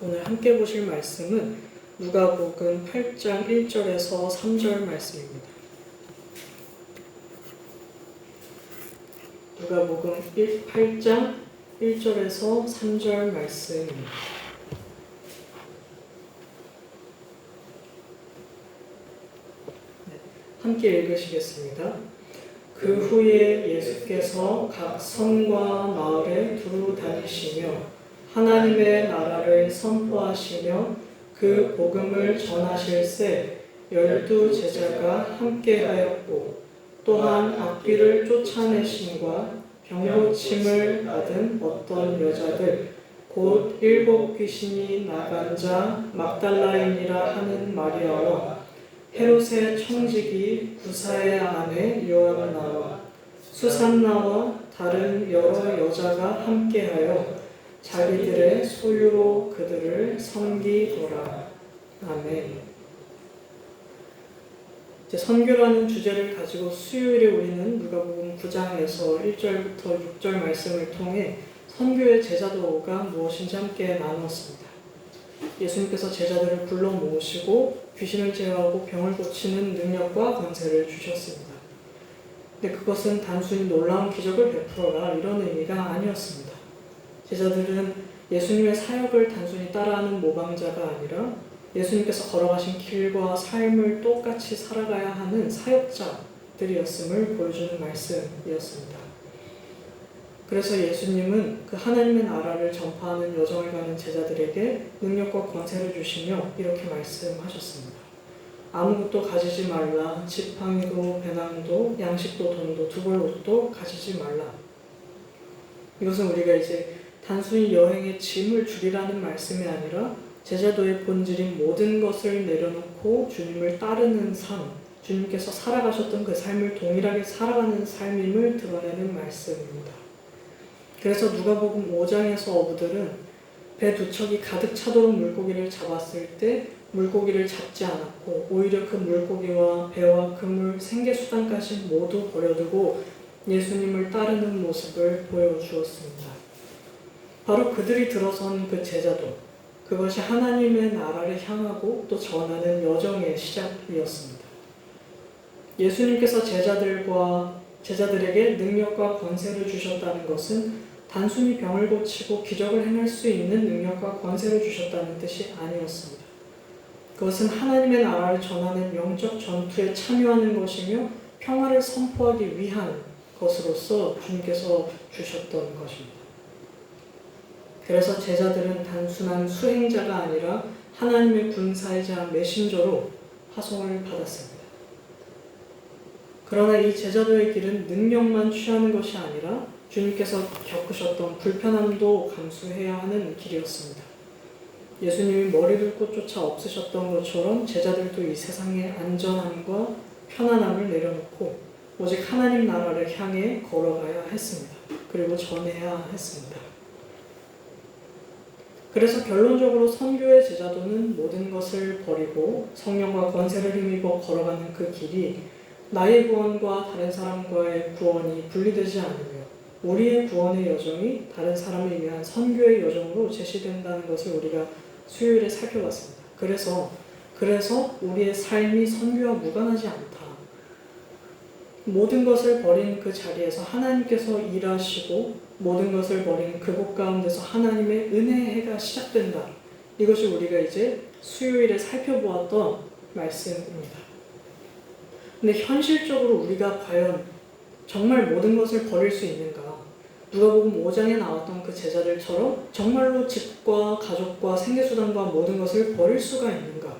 오늘 함께 보실 말씀은 누가복음 8장 1절에서 3절 말씀입니다. 누가복음 8장 1절에서 3절 말씀입니다. 함께 읽으시겠습니다. 그 후에 예수께서 각 성과 마을에 두루 다니시며 하나님의 나라를 선포하시며 그 복음을 전하실새 12 제자가 함께하였고 또한 악귀를 쫓아내심과 병고침을 받은 어떤 여자들 곧 7 귀신이 나간 자 막달라인이라 하는 마리아와 헤롯의 청지기 구사의 아내 요한나와 수산나와 다른 여러 여자가 함께하여 자기들의 소유로 그들을 섬기더라. 아멘. 선교라는 주제를 가지고 수요일에 우리는 누가복음 9장에서 1절부터 6절 말씀을 통해 선교의 제자도가 무엇인지 함께 나누었습니다. 예수님께서 제자들을 불러 모으시고 귀신을 제어하고 병을 고치는 능력과 권세를 주셨습니다. 근데 그것은 단순히 놀라운 기적을 베풀어라 이런 의미가 아니었습니다. 제자들은 예수님의 사역을 단순히 따라하는 모방자가 아니라 예수님께서 걸어가신 길과 삶을 똑같이 살아가야 하는 사역자들이었음을 보여주는 말씀이었습니다. 그래서 예수님은 그 하나님의 나라를 전파하는 여정을 가는 제자들에게 능력과 권세를 주시며 이렇게 말씀하셨습니다. 아무것도 가지지 말라. 지팡이도 배낭도 양식도 돈도 두벌 옷도 가지지 말라. 이것은 우리가 이제 단순히 여행의 짐을 줄이라는 말씀이 아니라 제자도의 본질인 모든 것을 내려놓고 주님을 따르는 삶, 주님께서 살아가셨던 그 삶을 동일하게 살아가는 삶임을 드러내는 말씀입니다. 그래서 누가복음 5장에서 어부들은 배 2척이 가득 차도록 물고기를 잡았을 때 물고기를 잡지 않았고 오히려 그 물고기와 배와 그물, 생계수단까지 모두 버려두고 예수님을 따르는 모습을 보여주었습니다. 바로 그들이 들어선 그 제자도, 그것이 하나님의 나라를 향하고 또 전하는 여정의 시작이었습니다. 예수님께서 제자들에게 능력과 권세를 주셨다는 것은 단순히 병을 고치고 기적을 행할 수 있는 능력과 권세를 주셨다는 뜻이 아니었습니다. 그것은 하나님의 나라를 전하는 영적 전투에 참여하는 것이며 평화를 선포하기 위한 것으로서 주님께서 주셨던 것입니다. 그래서 제자들은 단순한 수행자가 아니라 하나님의 군사이자 메신저로 파송을 받았습니다. 그러나 이 제자도의 길은 능력만 취하는 것이 아니라 주님께서 겪으셨던 불편함도 감수해야 하는 길이었습니다. 예수님이 머리를 꽂조차 없으셨던 것처럼 제자들도 이 세상의 안전함과 편안함을 내려놓고 오직 하나님 나라를 향해 걸어가야 했습니다. 그리고 전해야 했습니다. 그래서 결론적으로 선교의 제자도는 모든 것을 버리고 성령과 권세를 힘입어 걸어가는 그 길이 나의 구원과 다른 사람과의 구원이 분리되지 않으며 우리의 구원의 여정이 다른 사람을 위한 선교의 여정으로 제시된다는 것을 우리가 수요일에 살펴봤습니다. 그래서 우리의 삶이 선교와 무관하지 않다. 모든 것을 버린 그 자리에서 하나님께서 일하시고 모든 것을 버린 그곳 가운데서 하나님의 은혜의 해가 시작된다. 이것이 우리가 이제 수요일에 살펴보았던 말씀입니다. 근데 현실적으로 우리가 과연 정말 모든 것을 버릴 수 있는가? 누가복음 5장에 나왔던 그 제자들처럼 정말로 집과 가족과 생계수단과 모든 것을 버릴 수가 있는가?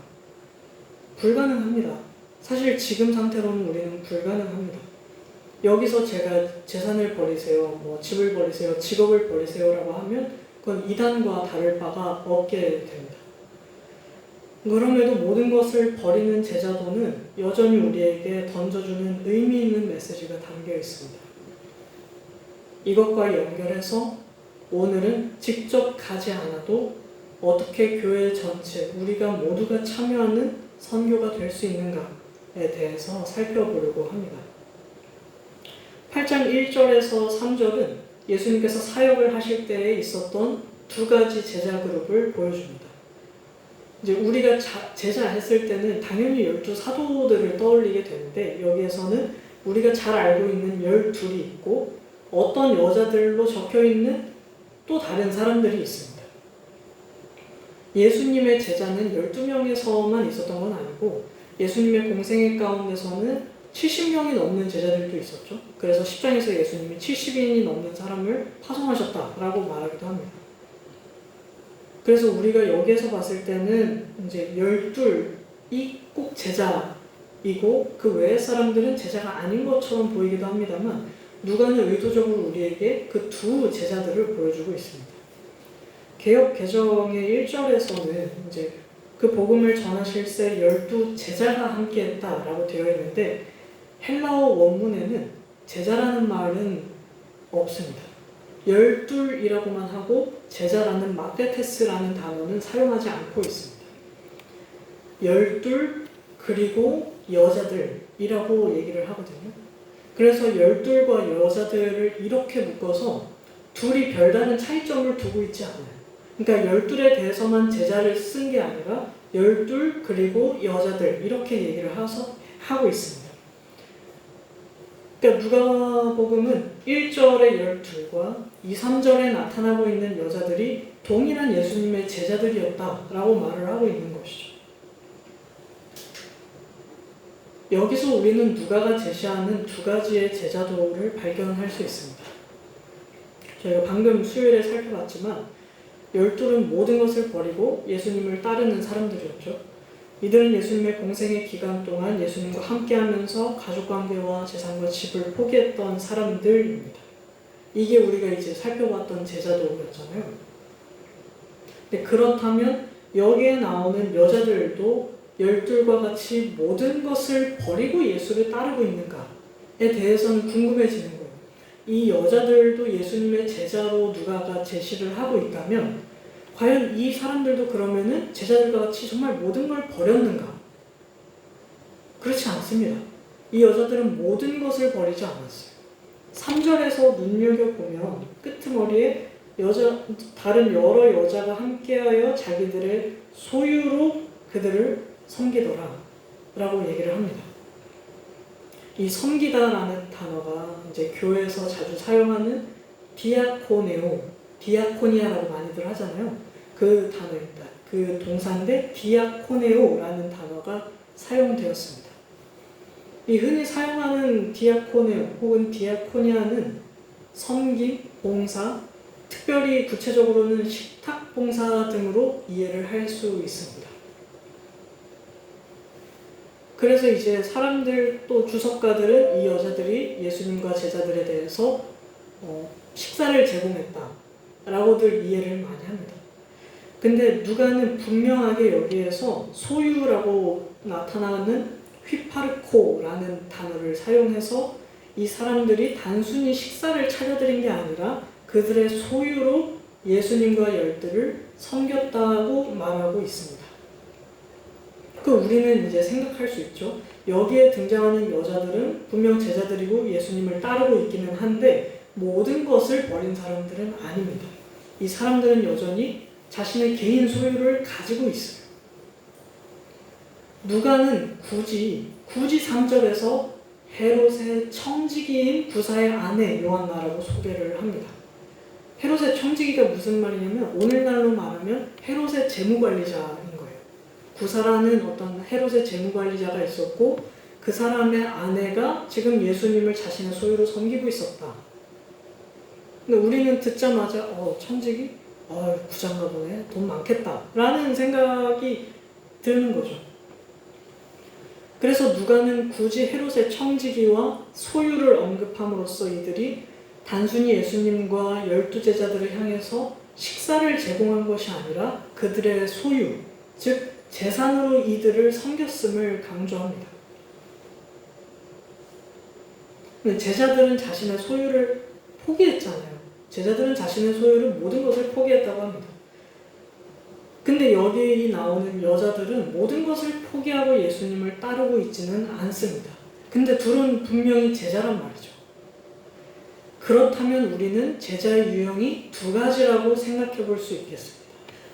불가능합니다. 사실 지금 상태로는 우리는 불가능합니다. 여기서 제가 재산을 버리세요, 집을 버리세요, 직업을 버리세요라고 하면 그건 이단과 다를 바가 없게 됩니다. 그럼에도 모든 것을 버리는 제자도는 여전히 우리에게 던져주는 의미 있는 메시지가 담겨 있습니다. 이것과 연결해서 오늘은 직접 가지 않아도 어떻게 교회 전체, 우리가 모두가 참여하는 선교가 될 수 있는가에 대해서 살펴보려고 합니다. 8장 1절에서 3절은 예수님께서 사역을 하실 때에 있었던 두 가지 제자 그룹을 보여줍니다. 이제 우리가 제자 했을 때는 당연히 12사도들을 떠올리게 되는데 여기에서는 우리가 잘 알고 있는 12이 있고 어떤 여자들로 적혀있는 또 다른 사람들이 있습니다. 예수님의 제자는 12명에서만 있었던 건 아니고 예수님의 공생애 가운데서는 70명이 넘는 제자들도 있었죠. 그래서 10장에서 예수님이 70인이 넘는 사람을 파송하셨다라고 말하기도 합니다. 그래서 우리가 여기에서 봤을 때는 이제 12이 꼭 제자이고 그 외의 사람들은 제자가 아닌 것처럼 보이기도 합니다만 누가는 의도적으로 우리에게 그 두 제자들을 보여주고 있습니다. 개역 개정의 1절에서는 이제 그 복음을 전하실 새 12 제자가 함께했다라고 되어 있는데 헬라어 원문에는 제자라는 말은 없습니다. 12이라고만 하고 제자라는 마테테스라는 단어는 사용하지 않고 있습니다. 12 그리고 여자들이라고 얘기를 하거든요. 그래서 12과 여자들을 이렇게 묶어서 둘이 별다른 차이점을 두고 있지 않아요. 그러니까 12에 대해서만 제자를 쓴 게 아니라 12 그리고 여자들 이렇게 얘기를 하고 있습니다. 그러니까 누가복음은 1절의 12과 2, 3절에 나타나고 있는 여자들이 동일한 예수님의 제자들이었다라고 말을 하고 있는 것이죠. 여기서 우리는 누가가 제시하는 두 가지의 제자도를 발견할 수 있습니다. 저희가 방금 수요일에 살펴봤지만 12는 모든 것을 버리고 예수님을 따르는 사람들이었죠. 이들은 예수님의 공생의 기간 동안 예수님과 함께하면서 가족관계와 재산과 집을 포기했던 사람들입니다. 이게 우리가 이제 살펴봤던 제자도였잖아요. 근데 그렇다면 여기에 나오는 여자들도 12과 같이 모든 것을 버리고 예수를 따르고 있는가에 대해서는 궁금해지는 거예요. 이 여자들도 예수님의 제자로 누가가 제시를 하고 있다면 과연 이 사람들도 그러면은 제자들과 같이 정말 모든 걸 버렸는가? 그렇지 않습니다. 이 여자들은 모든 것을 버리지 않았어요. 3절에서 눈여겨보면 끄트머리에 다른 여러 여자가 함께하여 자기들의 소유로 그들을 섬기더라 라고 얘기를 합니다. 이 섬기다라는 단어가 이제 교회에서 자주 사용하는 디아코니아라고 많이들 하잖아요. 그 단어입니다. 그 동사인데 디아코네오라는 단어가 사용되었습니다. 이 흔히 사용하는 디아코네오 혹은 디아코니아는 섬김, 봉사, 특별히 구체적으로는 식탁 봉사 등으로 이해를 할 수 있습니다. 그래서 이제 사람들 또 주석가들은 이 여자들이 예수님과 제자들에 대해서 식사를 제공했다라고들 이해를 많이 합니다. 근데 누가는 분명하게 여기에서 소유라고 나타나는 휘파르코라는 단어를 사용해서 이 사람들이 단순히 식사를 차려드린 게 아니라 그들의 소유로 예수님과 열들을 섬겼다고 말하고 있습니다. 우리는 이제 생각할 수 있죠. 여기에 등장하는 여자들은 분명 제자들이고 예수님을 따르고 있기는 한데 모든 것을 버린 사람들은 아닙니다. 이 사람들은 여전히 자신의 개인 소유를 가지고 있어요. 누가는 굳이 3절에서 헤롯의 청지기인 구사의 아내 요한나라고 소개를 합니다. 헤롯의 청지기가 무슨 말이냐면 오늘날로 말하면 헤롯의 재무관리자인 거예요. 구사라는 어떤 헤롯의 재무관리자가 있었고 그 사람의 아내가 지금 예수님을 자신의 소유로 섬기고 있었다. 근데 우리는 듣자마자 청지기? 부자인가 보네. 돈 많겠다. 라는 생각이 드는 거죠. 그래서 누가는 굳이 헤롯의 청지기와 소유를 언급함으로써 이들이 단순히 예수님과 12제자들을 향해서 식사를 제공한 것이 아니라 그들의 소유, 즉 재산으로 이들을 섬겼음을 강조합니다. 근데 제자들은 자신의 소유를 포기했잖아요. 제자들은 자신의 소유를 모든 것을 포기했다고 합니다. 근데 여기 나오는 여자들은 모든 것을 포기하고 예수님을 따르고 있지는 않습니다. 근데 둘은 분명히 제자란 말이죠. 그렇다면 우리는 제자의 유형이 두 가지라고 생각해 볼 수 있겠습니다.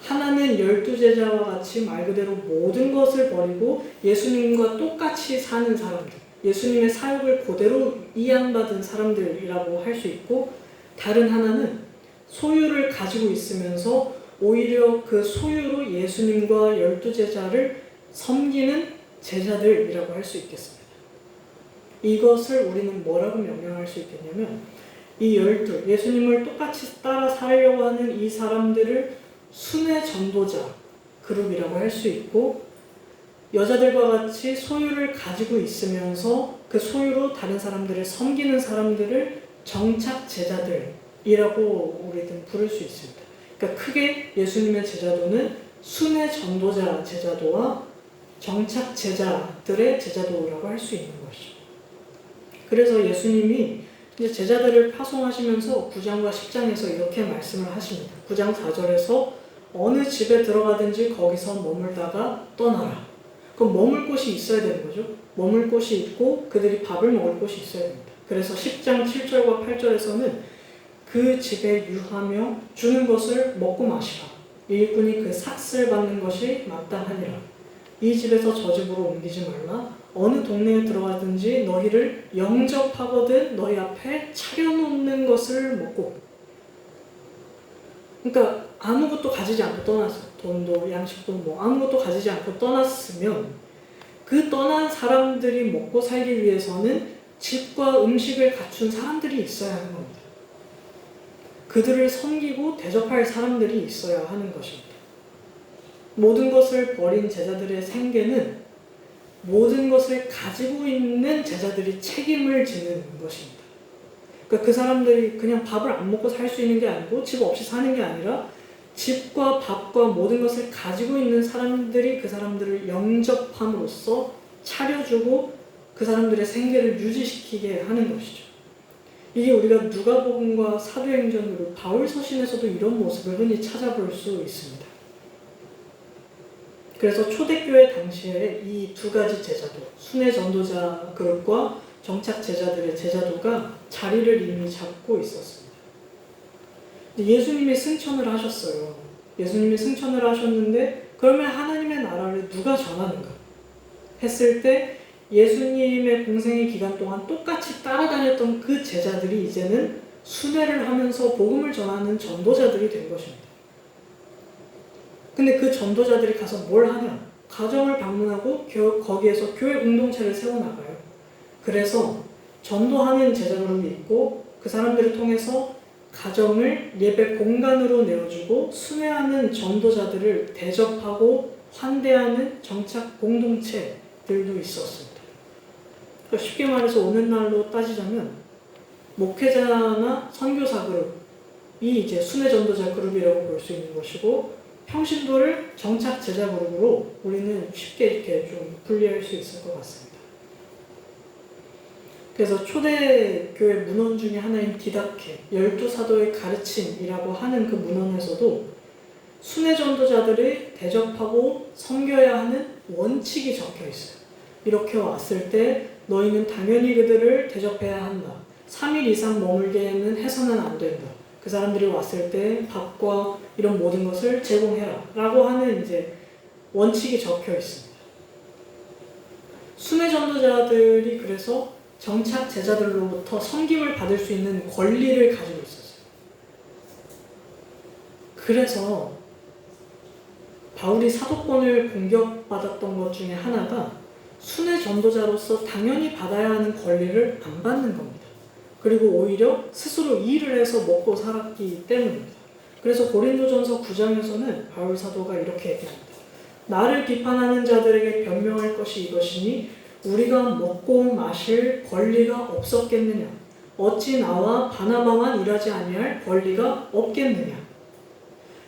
하나는 12제자와 같이 말 그대로 모든 것을 버리고 예수님과 똑같이 사는 사람들, 예수님의 사역을 그대로 이양받은 사람들이라고 할 수 있고, 다른 하나는 소유를 가지고 있으면서 오히려 그 소유로 예수님과 12제자를 섬기는 제자들이라고 할 수 있겠습니다. 이것을 우리는 뭐라고 명명할 수 있겠냐면, 이 12, 예수님을 똑같이 따라 살려고 하는 이 사람들을 순회 전도자 그룹이라고 할 수 있고, 여자들과 같이 소유를 가지고 있으면서 그 소유로 다른 사람들을 섬기는 사람들을 정착 제자들이라고 우리는 부를 수 있습니다. 그러니까 크게 예수님의 제자도는 순회 전도자 제자도와 정착 제자들의 제자도라고 할 수 있는 것이죠. 그래서 예수님이 이제 제자들을 파송하시면서 9장과 10장에서 이렇게 말씀을 하십니다. 9장 4절에서 어느 집에 들어가든지 거기서 머물다가 떠나라. 그럼 머물 곳이 있어야 되는 거죠. 머물 곳이 있고 그들이 밥을 먹을 곳이 있어야 됩니다. 그래서 10장 7절과 8절에서는 그 집에 유하며 주는 것을 먹고 마시라. 일꾼이 그 삭슬 받는 것이 마땅하니라. 이 집에서 저 집으로 옮기지 말라. 어느 동네에 들어가든지 너희를 영접하거든 너희 앞에 차려놓는 것을 먹고. 그러니까 아무것도 가지지 않고 떠났어요. 돈도 양식도 뭐 아무것도 가지지 않고 떠났으면 그 떠난 사람들이 먹고 살기 위해서는 집과 음식을 갖춘 사람들이 있어야 하는 겁니다. 그들을 섬기고 대접할 사람들이 있어야 하는 것입니다. 모든 것을 버린 제자들의 생계는 모든 것을 가지고 있는 제자들이 책임을 지는 것입니다. 그러니까 그 사람들이 그냥 밥을 안 먹고 살 수 있는 게 아니고 집 없이 사는 게 아니라 집과 밥과 모든 것을 가지고 있는 사람들이 그 사람들을 영접함으로써 차려주고 그 사람들의 생계를 유지시키게 하는 것이죠. 이게 우리가 누가복음과 사도행전 그리고 바울 서신에서도 이런 모습을 흔히 찾아볼 수 있습니다. 그래서 초대교회 당시에 이 두 가지 제자도, 순회 전도자 그룹과 정착 제자들의 제자도가 자리를 이미 잡고 있었습니다. 예수님이 승천을 하셨어요. 예수님이 승천을 하셨는데 그러면 하나님의 나라를 누가 전하는가 했을 때 예수님의 공생의 기간 동안 똑같이 따라다녔던 그 제자들이 이제는 순회를 하면서 복음을 전하는 전도자들이 된 것입니다. 근데 그 전도자들이 가서 뭘 하냐? 가정을 방문하고 거기에서 교회 공동체를 세워나가요. 그래서 전도하는 제자 그룹이 있고 그 사람들을 통해서 가정을 예배 공간으로 내어주고 순회하는 전도자들을 대접하고 환대하는 정착 공동체들도 있었습니다. 그러니까 쉽게 말해서 오늘날로 따지자면 목회자나 선교사 그룹이 이제 순회 전도자 그룹이라고 볼 수 있는 것이고 평신도를 정착 제자 그룹으로 우리는 쉽게 이렇게 좀 분리할 수 있을 것 같습니다. 그래서 초대교회 문헌 중에 하나인 디다케, 12사도의 가르침이라고 하는 그 문헌에서도 순회 전도자들을 대접하고 섬겨야 하는 원칙이 적혀 있어요. 이렇게 왔을 때 너희는 당연히 그들을 대접해야 한다. 3일 이상 머물게는 해서는 안 된다. 그 사람들이 왔을 때 밥과 이런 모든 것을 제공해라 라고 하는 이제 원칙이 적혀 있습니다. 순회 전도자들이 그래서 정착 제자들로부터 섬김을 받을 수 있는 권리를 가지고 있었어요. 그래서 바울이 사도권을 공격받았던 것 중에 하나가 순회 전도자로서 당연히 받아야 하는 권리를 안 받는 겁니다. 그리고 오히려 스스로 일을 해서 먹고 살았기 때문입니다. 그래서 고린도전서 9장에서는 바울 사도가 이렇게 얘기합니다. 나를 비판하는 자들에게 변명할 것이 이것이니 우리가 먹고 마실 권리가 없었겠느냐? 어찌 나와 바나바만 일하지 아니할 권리가 없겠느냐?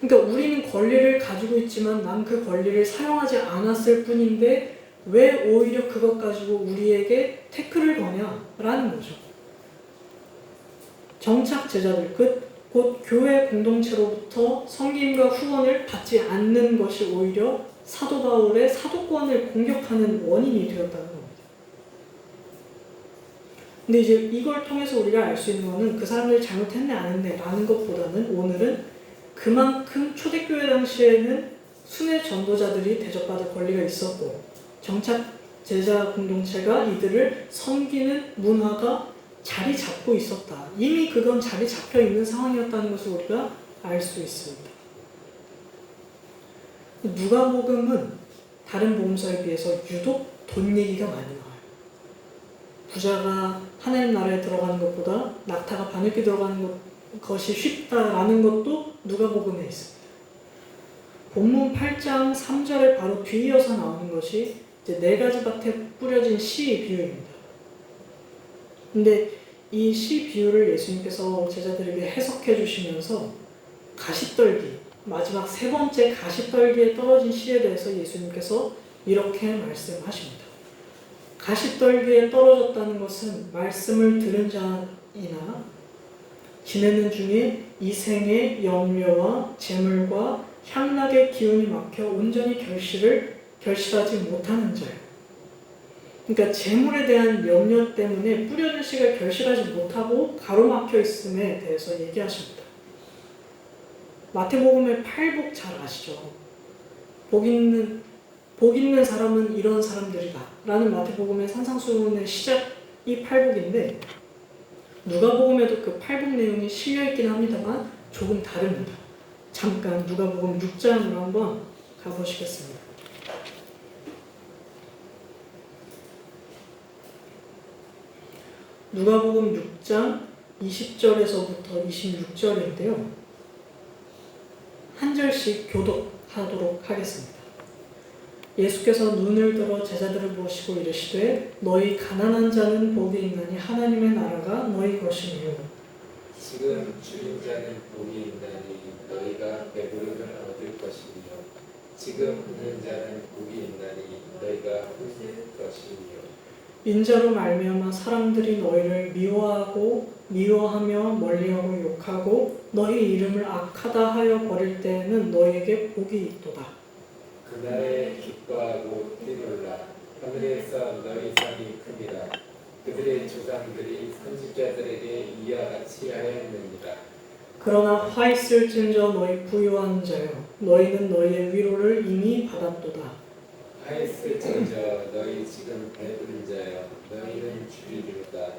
그러니까 우리는 권리를 가지고 있지만 난 그 권리를 사용하지 않았을 뿐인데 왜 오히려 그것 가지고 우리에게 태클을 거냐라는 거죠. 정착 제자들, 곧 교회 공동체로부터 섬김과 후원을 받지 않는 것이 오히려 사도 바울의 사도권을 공격하는 원인이 되었다는 겁니다. 근데 이제 이걸 통해서 우리가 알 수 있는 거는 그 사람들이 잘못했네 안 했네 라는 것보다는 오늘은 그만큼 초대교회 당시에는 순회 전도자들이 대접받을 권리가 있었고 정착 제자 공동체가 이들을 섬기는 문화가 자리 잡고 있었다. 이미 그건 자리 잡혀 있는 상황이었다는 것을 우리가 알 수 있습니다. 누가복음은 다른 복음서에 비해서 유독 돈 얘기가 많이 나와요. 부자가 하나님 나라에 들어가는 것보다 낙타가 바늘귀 들어가는 것이 쉽다라는 것도 누가복음에 있습니다. 본문 8장 3절에 바로 뒤이어서 나오는 것이 이제 4가지 밭에 뿌려진 씨 비유입니다. 근데 이 씨 비유를 예수님께서 제자들에게 해석해 주시면서 가시떨기, 마지막 3번째 가시떨기에 떨어진 씨에 대해서 예수님께서 이렇게 말씀하십니다. 가시떨기에 떨어졌다는 것은 말씀을 들은 자이나 지내는 중에 이 생의 염려와 재물과 향락의 기운이 막혀 온전히 결실하지 못하는 자예요. 그러니까 재물에 대한 염려 때문에 뿌려진 씨가 결실하지 못하고 가로막혀 있음에 대해서 얘기하십니다. 마태복음의 팔복 잘 아시죠? 복 있는 사람은 이런 사람들이다 라는 마태복음의 산상수훈의 시작이 팔복인데 누가복음에도 그 팔복 내용이 실려있긴 합니다만 조금 다릅니다. 잠깐 누가복음 6장으로 한번 가보시겠습니다. 누가복음 6장 20절에서부터 26절인데요. 한 절씩 교독하도록 하겠습니다. 예수께서 눈을 들어 제자들을 보시고 이르시되 너희 가난한 자는 복이 있나니 하나님의 나라가 너희 것이니요. 지금 줄인 자는 복이 있나니 너희가 배부름을 얻을 것이며 지금 웃는 자는 복이 있나니 너희가 웃을 것이니요. 인자로 말미암아 사람들이 너희를 미워하며 멀리하고 욕하고 너희 이름을 악하다 하여 버릴 때에는 너희에게 복이 있도다. 그날에 기뻐하고 뛰놀라 하늘에서 너희 상이 큽니다. 그들의 조상들이 선지자들에게 이와 같이 하였느니라. 그러나 화 있을진저 너희 부유한 자여 너희는 너희의 위로를 이미 받았도다. 화 있을진저 너희 지금 배부른 자여 너희는 주리로다.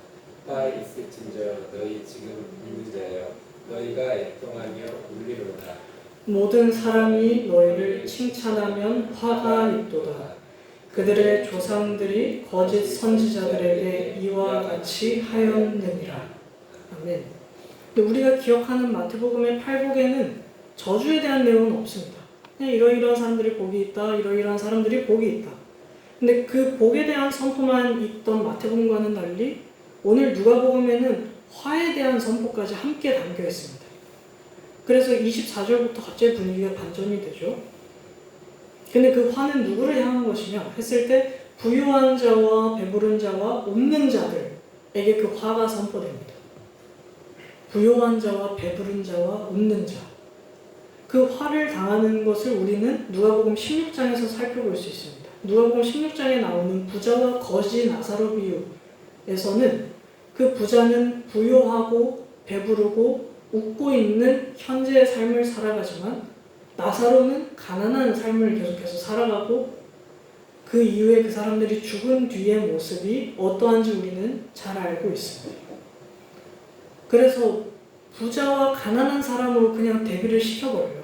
화 있을진저 너희 지금 웃는 자여 너희가 애통하며 울리로다. 모든 사람이 너희를 칭찬하면 화가 있도다. 그들의 조상들이 거짓 선지자들에게 이와 같이 하였느니라. 아멘. 근데 우리가 기억하는 마태복음의 팔복에는 저주에 대한 내용은 없습니다. 그냥 이러이러한 사람들이 복이 있다, 이러이러한 사람들이 복이 있다. 근데 그 복에 대한 선포만 있던 마태복음과는 달리 오늘 누가복음에는 화에 대한 선포까지 함께 담겨 있습니다. 그래서 24절부터 갑자기 분위기가 반전이 되죠. 근데 그 화는 누구를 향한 것이냐 했을 때 부유한 자와 배부른 자와 웃는 자들에게 그 화가 선포됩니다. 부유한 자와 배부른 자와 웃는 자. 그 화를 당하는 것을 우리는 누가복음 16장에서 살펴볼 수 있습니다. 누가복음 16장에 나오는 부자와 거지 나사로 비유에서는 그 부자는 부유하고 배부르고 웃고 있는 현재의 삶을 살아가지만 나사로는 가난한 삶을 계속해서 살아가고 그 이후에 그 사람들이 죽은 뒤의 모습이 어떠한지 우리는 잘 알고 있습니다. 그래서 부자와 가난한 사람으로 그냥 대비를 시켜버려요.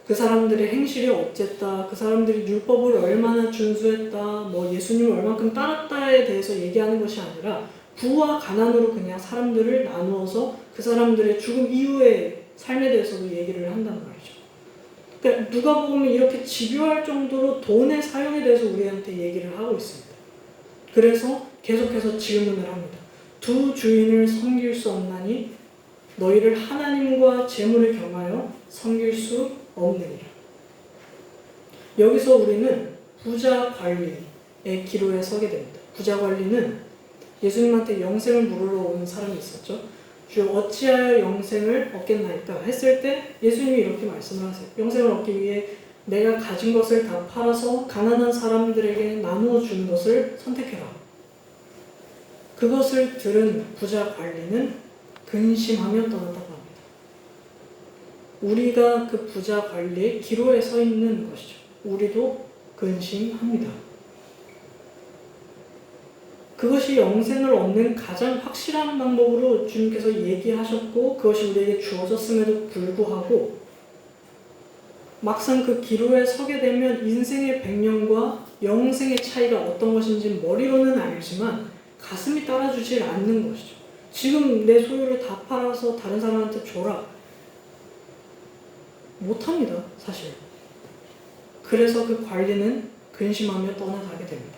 그 사람들의 행실이 어쨌다, 그 사람들이 율법을 얼마나 준수했다, 뭐 예수님을 얼만큼 따랐다에 대해서 얘기하는 것이 아니라 부와 가난으로 그냥 사람들을 나누어서 그 사람들의 죽음 이후의 삶에 대해서도 얘기를 한단 말이죠. 그러니까 누가복음이 이렇게 집요할 정도로 돈의 사용에 대해서 우리한테 얘기를 하고 있습니다. 그래서 계속해서 질문을 합니다. 두 주인을 섬길 수 없나니 너희를 하나님과 재물을 겸하여 섬길 수 없느니라. 여기서 우리는 부자 관리의 기로에 서게 됩니다. 부자 관리는 예수님한테 영생을 물으러 온 사람이 있었죠. 주 어찌하여 영생을 얻겠나이까 했을 때 예수님이 이렇게 말씀을 하세요. 영생을 얻기 위해 내가 가진 것을 다 팔아서 가난한 사람들에게 나누어 주는 것을 선택해라. 그것을 들은 부자 관리는 근심하며 떠났다고 합니다. 우리가 그 부자 관리의 기로에 서 있는 것이죠. 우리도 근심합니다. 그것이 영생을 얻는 가장 확실한 방법으로 주님께서 얘기하셨고 그것이 우리에게 주어졌음에도 불구하고 막상 그 기로에 서게 되면 인생의 백년과 영생의 차이가 어떤 것인지 머리로는 알지만 가슴이 따라주질 않는 것이죠. 지금 내 소유를 다 팔아서 다른 사람한테 줘라. 못합니다, 사실. 그래서 그 관리는 근심하며 떠나가게 됩니다.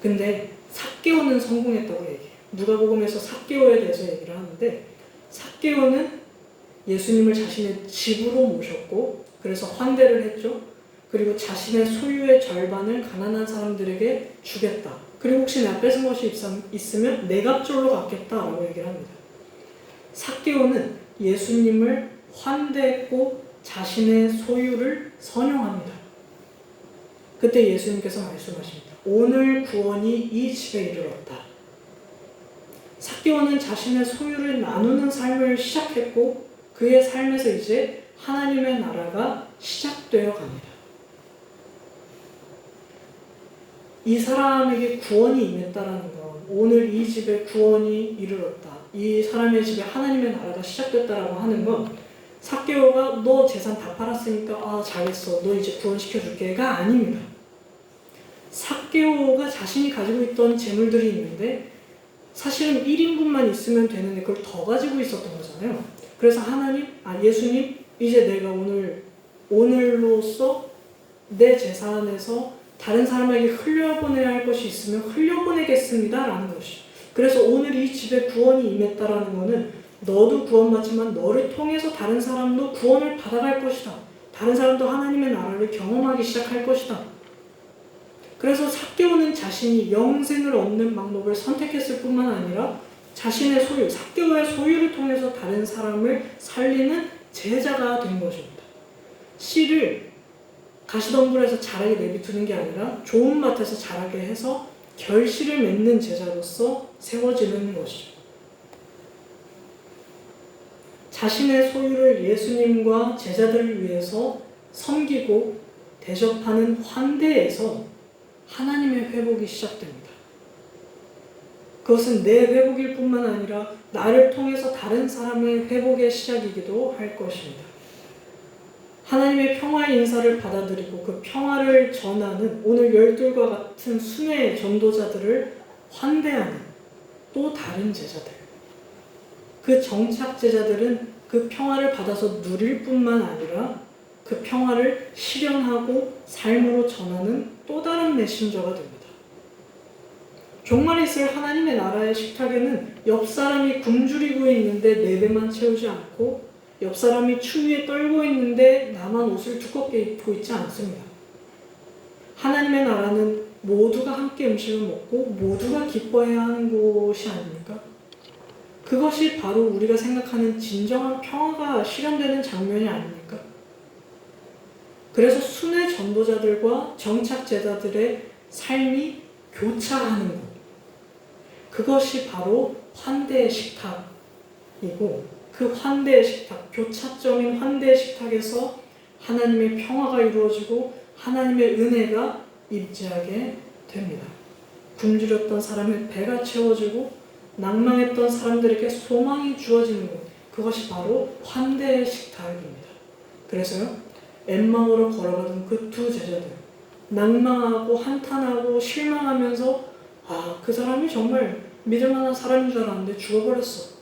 근데 삭개오는 성공했다고 얘기해요. 누가복음에서 삭개오에 대해서 얘기를 하는데 삭개오는 예수님을 자신의 집으로 모셨고 그래서 환대를 했죠. 그리고 자신의 소유의 절반을 가난한 사람들에게 주겠다. 그리고 혹시 내가 뺏은 것이 있으면 내 값절로 갚겠다라고 얘기를 합니다. 삭개오는 예수님을 환대했고 자신의 소유를 선용합니다. 그때 예수님께서 말씀하십니다. 오늘 구원이 이 집에 이르렀다. 삭개오는 자신의 소유를 나누는 삶을 시작했고 그의 삶에서 이제 하나님의 나라가 시작되어 갑니다. 이 사람에게 구원이 임했다라는 건 오늘 이 집에 구원이 이르렀다. 이 사람의 집에 하나님의 나라가 시작됐다라고 하는 건 삭개오가 너 재산 다 팔았으니까 잘했어. 너 이제 구원시켜줄게가 아닙니다. 삭개오가 자신이 가지고 있던 재물들이 있는데 사실은 1인분만 있으면 되는데 그걸 더 가지고 있었던 거잖아요. 그래서 예수님 이제 내가 오늘로써 내 재산에서 다른 사람에게 흘려보내야 할 것이 있으면 흘려보내겠습니다 라는 것이죠. 그래서 오늘 이 집에 구원이 임했다라는 것은 너도 구원받지만 너를 통해서 다른 사람도 구원을 받아갈 것이다. 다른 사람도 하나님의 나라를 경험하기 시작할 것이다. 그래서 삭개오는 자신이 영생을 얻는 방법을 선택했을 뿐만 아니라 자신의 소유, 삭개오의 소유를 통해서 다른 사람을 살리는 제자가 된 것입니다. 씨를 가시덤불에서 자라게 내비두는 게 아니라 좋은 밭에서 자라게 해서 결실을 맺는 제자로서 세워지는 것이죠. 자신의 소유를 예수님과 제자들을 위해서 섬기고 대접하는 환대에서 하나님의 회복이 시작됩니다. 그것은 내 회복일 뿐만 아니라 나를 통해서 다른 사람의 회복의 시작이기도 할 것입니다. 하나님의 평화의 인사를 받아들이고 그 평화를 전하는 오늘 12과 같은 순회의 전도자들을 환대하는 또 다른 제자들. 그 정착 제자들은 그 평화를 받아서 누릴 뿐만 아니라 그 평화를 실현하고 삶으로 전하는 또 다른 메신저가 됩니다. 종말 있을 하나님의 나라의 식탁에는 옆 사람이 굶주리고 있는데 내 배만 채우지 않고 옆 사람이 추위에 떨고 있는데 나만 옷을 두껍게 입고 있지 않습니다. 하나님의 나라는 모두가 함께 음식을 먹고 모두가 기뻐해야 하는 곳이 아닙니까? 그것이 바로 우리가 생각하는 진정한 평화가 실현되는 장면이 아닙니까? 그래서 순회 전도자들과 정착 제자들의 삶이 교차하는 것. 그것이 바로 환대의 식탁이고 그 환대의 식탁, 교차점인 환대의 식탁에서 하나님의 평화가 이루어지고 하나님의 은혜가 임재하게 됩니다. 굶주렸던 사람의 배가 채워지고 낭망했던 사람들에게 소망이 주어지는 것. 그것이 바로 환대의 식탁입니다. 그래서요. 엠마오로 걸어가던 그 두 제자들 낭망하고 한탄하고 실망하면서 그 사람이 정말 믿을만한 사람인 줄 알았는데 죽어버렸어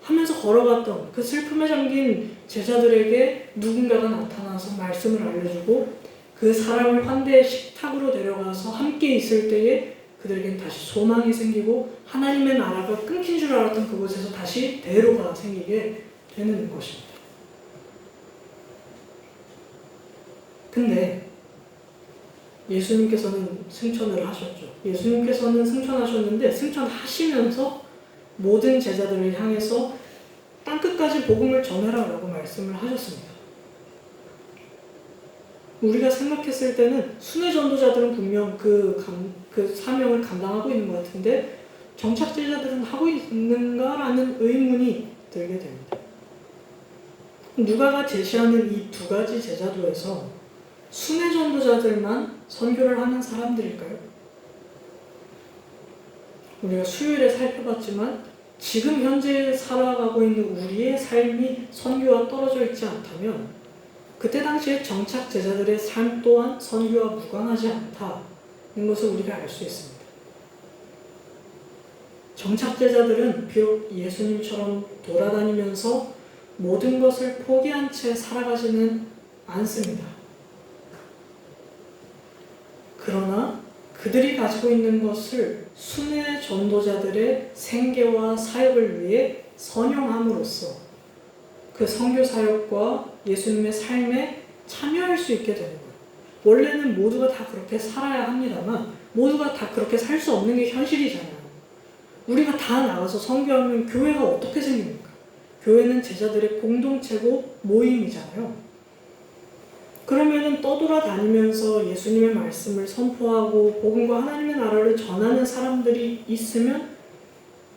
하면서 걸어갔던 그 슬픔에 잠긴 제자들에게 누군가가 나타나서 말씀을 알려주고 그 사람을 환대의 식탁으로 데려가서 함께 있을 때에 그들에겐 다시 소망이 생기고 하나님의 나라가 끊긴 줄 알았던 그곳에서 다시 대로가 생기게 되는 것입니다. 근데 예수님께서는 승천을 하셨죠. 예수님께서는 승천하셨는데 승천하시면서 모든 제자들을 향해서 땅끝까지 복음을 전해라라고 말씀을 하셨습니다. 우리가 생각했을 때는 순회 전도자들은 분명 그 사명을 감당하고 있는 것 같은데 정착 제자들은 하고 있는가라는 의문이 들게 됩니다. 누가가 제시하는 이 두 가지 제자도에서 순회 전도자들만 선교를 하는 사람들일까요? 우리가 수요일에 살펴봤지만 지금 현재 살아가고 있는 우리의 삶이 선교와 떨어져 있지 않다면 그때 당시에 정착 제자들의 삶 또한 선교와 무관하지 않다는 것을 우리가 알 수 있습니다. 정착 제자들은 비록 예수님처럼 돌아다니면서 모든 것을 포기한 채 살아가지는 않습니다. 그러나 그들이 가지고 있는 것을 순회 전도자들의 생계와 사역을 위해 선용함으로써 그 선교 사역과 예수님의 삶에 참여할 수 있게 되는 거예요. 원래는 모두가 다 그렇게 살아야 합니다만 모두가 다 그렇게 살 수 없는 게 현실이잖아요. 우리가 다 나가서 선교하면 교회가 어떻게 생깁니까? 교회는 제자들의 공동체고 모임이잖아요. 그러면은 떠돌아다니면서 예수님의 말씀을 선포하고 복음과 하나님의 나라를 전하는 사람들이 있으면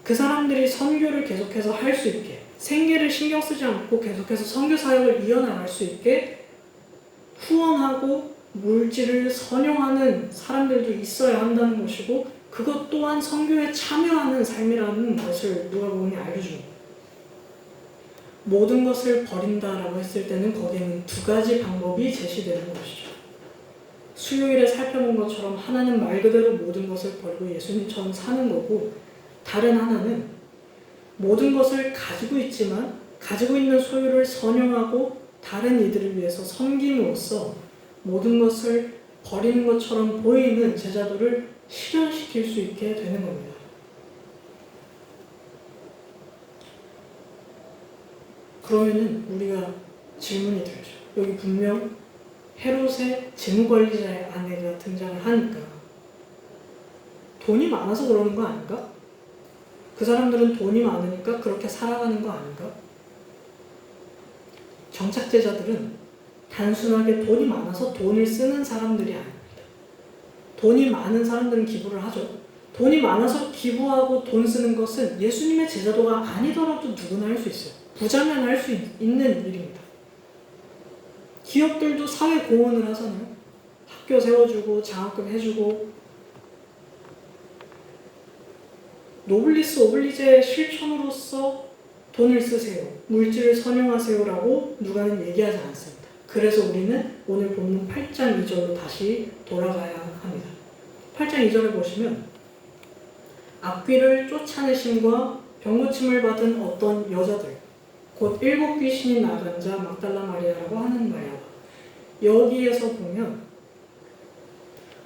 그 사람들이 선교를 계속해서 할 수 있게 생계를 신경 쓰지 않고 계속해서 선교 사역을 이어나갈 수 있게 후원하고 물질을 선용하는 사람들도 있어야 한다는 것이고 그것 또한 선교에 참여하는 삶이라는 것을 누가복음이 알려줍니다. 모든 것을 버린다라고 했을 때는 거기에는 두 가지 방법이 제시되는 것이죠. 수요일에 살펴본 것처럼 하나는 말 그대로 모든 것을 버리고 예수님처럼 사는 거고 다른 하나는 모든 것을 가지고 있지만 가지고 있는 소유를 선용하고 다른 이들을 위해서 섬김으로써 모든 것을 버리는 것처럼 보이는 제자도를 실현시킬 수 있게 되는 겁니다. 그러면은 우리가 질문이 들죠. 여기 분명 헤롯의 재무관리자의 아내가 등장을 하니까 돈이 많아서 그러는 거 아닌가? 그 사람들은 돈이 많으니까 그렇게 살아가는 거 아닌가? 정착제자들은 단순하게 돈이 많아서 돈을 쓰는 사람들이 아닙니다. 돈이 많은 사람들은 기부를 하죠. 돈이 많아서 기부하고 돈 쓰는 것은 예수님의 제자도가 아니더라도 누구나 할 수 있어요. 부자면 할 수 있는 일입니다. 기업들도 사회 공헌을 하잖아요. 학교 세워주고 장학금 해주고 노블리스 오블리제의 실천으로서 돈을 쓰세요. 물질을 선용하세요라고 누가는 얘기하지 않습니다. 그래서 우리는 오늘 본문 8장 2절로 다시 돌아가야 합니다. 8장 2절을 보시면 악귀를 쫓아내심과 병고침을 받은 어떤 여자들 곧 7 귀신이 나간 자 막달라 마리아라고 하는 마리아. 여기에서 보면